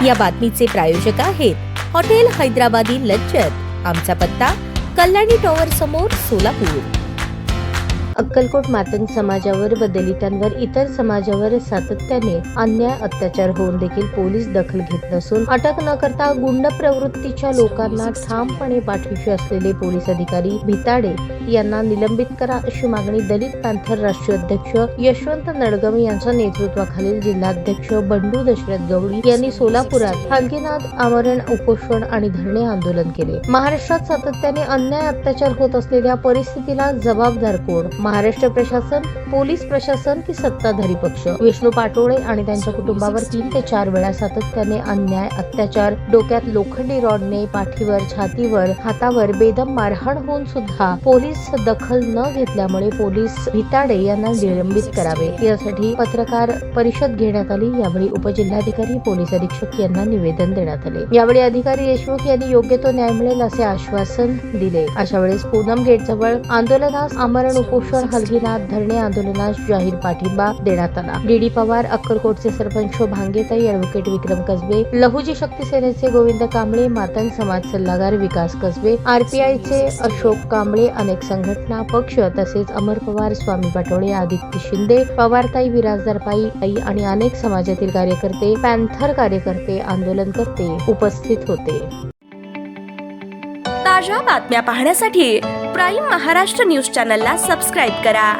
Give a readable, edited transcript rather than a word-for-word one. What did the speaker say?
या बातमीचे प्रायोजक आहेत हॉटेल हैदराबादी लज्जत। आमचा पत्ता कल्याणी टॉवर समोर, सोलापूर। अक्कलकोट मातंग समाजावर व दलितांवर इतर समाजावर सातत्याने अन्याय अत्याचार होऊन देखील पोलीस दखल घेत नसून अटक न करता गुंड प्रवृत्तीच्या लोकांना ठामपणे पाठीशी असलेले पोलीस अधिकारी भिताडे यांना निलंबित करा अशी मागणी दलित पॅंथर राष्ट्रीय अध्यक्ष यशवंत नडगम यांच्या नेतृत्वाखालील जिल्हाध्यक्ष बंडू दशरथ गवळी यांनी सोलापुरात हलगीनाथ आमरण उपोषण आणि धरणे आंदोलन केले। महाराष्ट्रात सातत्याने अन्याय अत्याचार होत असलेल्या परिस्थितीला जबाबदार कोण? महाराष्ट्र प्रशासन, पोलीस प्रशासन की सत्ताधारी पक्ष? विष्णू पाटोळे आणि त्यांच्या कुटुंबावर 3 ते 4 वेळा सातत्याने अन्याय अत्याचार, डोक्यात लोखंडी रॉडने पाठीवर, छातीवर, हातावर बेदम मारहाण होऊन सुद्धा पोलीस दखल न घेतल्यामुळे पोलीस भिताडे यांना निलंबित करावे यासाठी पत्रकार परिषद घेण्यात आली। यावेळी उपजिल्हाधिकारी, पोलीस अधीक्षक यांना निवेदन देण्यात आले। यावेळी अधिकारी देशमुख यांनी योग्य तो न्याय मिळेल असे आश्वासन दिले। अशा वेळेस पूनम गेट जवळ आंदोलनास आमरण उपोषण, हलगीनाथ धरणे आंदोलनास जाहीर पाठिंबा देण्यात आला। डीडी पवार, अक्कलकोटचे सरपंच भांगेताई, ॲडव्होकेट विक्रम कसबे, लहुजी शक्ती सेनेचे गोविंद कांबळे, मातंग समाज सल्लागार विकास कसबे, आरपीआयचे अशोक कांबळे, अनेक संघटना, पक्ष तसेच अमर पवार, स्वामी पाटोळे, आदित्य शिंदे, पवारताई, विराजदार पाई आणि अनेक समाजातील कार्यकर्ते, पॅंथर कार्यकर्ते, आंदोलनकर्ते उपस्थित होते। ताज्या बातम्या पाहण्यासाठी प्राईम महाराष्ट्र न्यूज चॅनलला सबस्क्राईब करा।